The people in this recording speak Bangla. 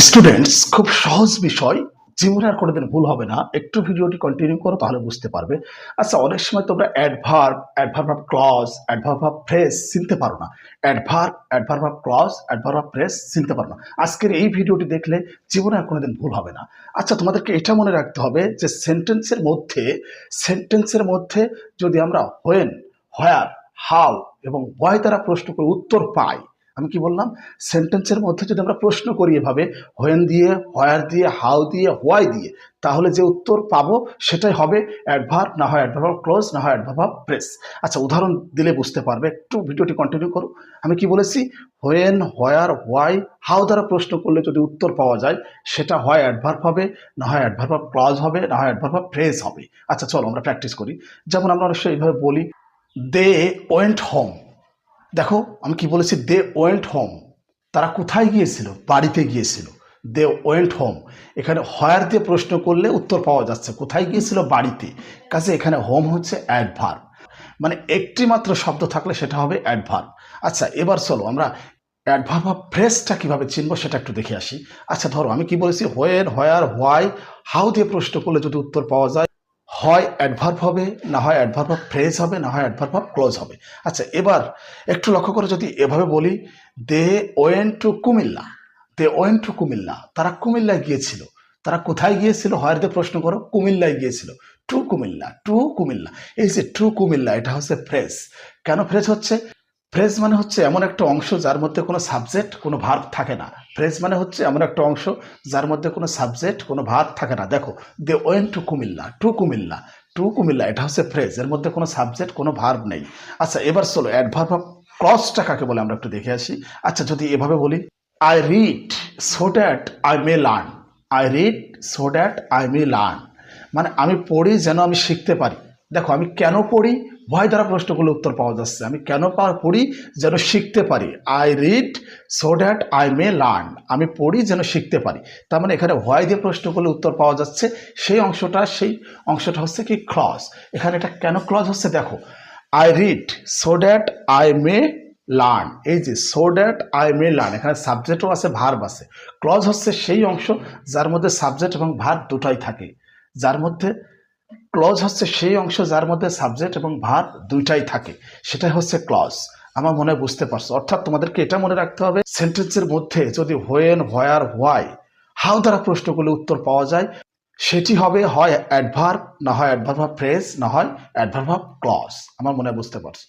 স্টুডেন্টস, খুব সহজ বিষয়, জীবনে আর কোনোদিন ভুল হবে না। একটু ভিডিওটি কন্টিনিউ করো, তাহলে বুঝতে পারবে। আচ্ছা, অনেক সময় তোমরা adverb of clause, adverb of phrase চিনতে পারো না। Adverb of clause, adverb of phrase চিনতে পারো না। আজকের এই ভিডিওটি দেখলে জীবনে আর কোনোদিন ভুল হবে না। আচ্ছা, তোমাদেরকে এটা মনে রাখতে হবে যে সেন্টেন্সের মধ্যে যদি আমরা হোয়েন, হোয়ার, হাউ এবং ওয়াই দ্বারা প্রশ্ন করে উত্তর পাই। আমি কি বললাম? সেন্টেন্সের মধ্যে যদি আমরা প্রশ্ন করি এভাবে হোয়েন দিয়ে, হোয়ার দিয়ে, হাউ দিয়ে, হোয়াই দিয়ে, তাহলে যে উত্তর পাবো সেটাই হবে অ্যাডভার্ব, না হয় অ্যাডভার্ব অফ ক্লোজ, না হয় অ্যাডভার্ব অফ প্রেস। আচ্ছা, উদাহরণ দিলে বুঝতে পারবে। একটু ভিডিওটি কন্টিনিউ করো। আমি কি বলেছি? হোয়েন, হোয়ার, হোয়াই, হাউ দ্বারা প্রশ্ন করলে যদি উত্তর পাওয়া যায় সেটা হয় অ্যাডভার্ব হবে, না হয় অ্যাডভার্ব অফ ক্লজ হবে, না হয় অ্যাডভার্ব অফ ফ্রেজ হবে। আচ্ছা চলো আমরা প্র্যাকটিস করি। যেমন আমরা অবশ্যই এইভাবে বলি, দে ওয়েন্ট হোম। দেখো আমি কি বলেছি? They went home. তারা কোথায় গিয়েছিল? বাড়িতে গিয়েছিল। They went home. এখানে হোয়ার দিয়ে প্রশ্ন করলে উত্তর পাওয়া যাচ্ছে কোথায় গিয়েছিল? বাড়িতে। কাজে এখানে হোম হচ্ছে অ্যাডভার্ব, মানে একটি মাত্র শব্দ থাকলে সেটা হবে অ্যাডভার্ব। আচ্ছা, এবার চলো আমরা অ্যাডভার্ব অফ ফ্রেজটা কিভাবে চিনবো সেটা একটু দেখে আসি। আচ্ছা ধরো আমি কি বলেছি? হোয়েন, হোয়ার, হোয়াই, হাউ দিয়ে প্রশ্ন করলে যদি উত্তর পাওয়া যায়, হয় অ্যাডভার্ব হবে, না হয় অ্যাডভার্ব অফ ফ্রেজ হবে, না হয় অ্যাডভার্ব অফ ক্লোজ হবে। আচ্ছা, এবার একটু লক্ষ্য করে যদি এভাবে বলি, they went to Comilla. They went to Comilla. তারা কুমিল্লায় গিয়েছিল। তারা কোথায় গিয়েছিল? হয় দিয়ে প্রশ্ন করো, কুমিল্লায় গিয়েছিল। To Comilla, to Comilla. এই যে টু কুমিল্লা, এটা হচ্ছে ফ্রেজ। কেন ফ্রেজ হচ্ছে? ফ্রেজ মানে হচ্ছে এমন একটা অংশ যার মধ্যে কোনো সাবজেক্ট, কোনো ভার্ব থাকে না। ফ্রেজ মানে হচ্ছে এমন একটা অংশ যার মধ্যে কোনো সাবজেক্ট, কোনো ভার্ব থাকে না। দেখো, they went to Comilla, to Comilla, to Comilla, এটা হচ্ছে ফ্রেজ। এর মধ্যে কোনো সাবজেক্ট, কোনো ভার্ব নেই। আচ্ছা, এবার চলো অ্যাডভার্ব অফ ক্লজটা কাকে বলে আমরা একটু দেখে আসি। আচ্ছা, যদি এভাবে বলি, I read so that I may learn. I read so that I may learn, মানে আমি পড়ি যেন আমি শিখতে পারি। দেখো, আমি কেন পড়ি? ভয় দ্বারা প্রশ্ন করলে উত্তর পাওয়া যাচ্ছে। আমি কেন পড়ি? যেন শিখতে পারি। I read so that I may learn. আমি পড়ি যেন শিখতে পারি। তার মানে এখানে হোয়াই দিয়ে প্রশ্ন করলে উত্তর পাওয়া যাচ্ছে। সেই অংশটা হচ্ছে কি? ক্লজ। এখানে এটা কেন ক্লজ হচ্ছে? দেখো, I read so that I may learn. এই যে so that I may learn, এখানে সাবজেক্টও আছে, ভার্ব আছে। ক্লজ হচ্ছে সেই অংশ যার মধ্যে সাবজেক্ট এবং ভার্ব দুটাই থাকে। যার মধ্যে ক্লজ হচ্ছে সেই অংশ যার মধ্যে সাবজেক্ট এবং ভার্ব দুইটাই থাকে, সেটাই হচ্ছে ক্লজ। আমার মনে হয় বুঝতে পারছো। অর্থাৎ তোমাদেরকে এটা মনে রাখতে হবে, সেন্টেন্সের মধ্যে যদি হোয়েন, হোয়ার, হোয়াই, হাউ দ্বারা প্রশ্ন করলে উত্তর পাওয়া যায়, সেটি হবে হয় অ্যাডভার্ব, না হয় অ্যাডভার্ব অফ ফ্রেজ, না হয় অ্যাডভার্ব অফ ক্লজ। আমার মনে হয় বুঝতে পারছো।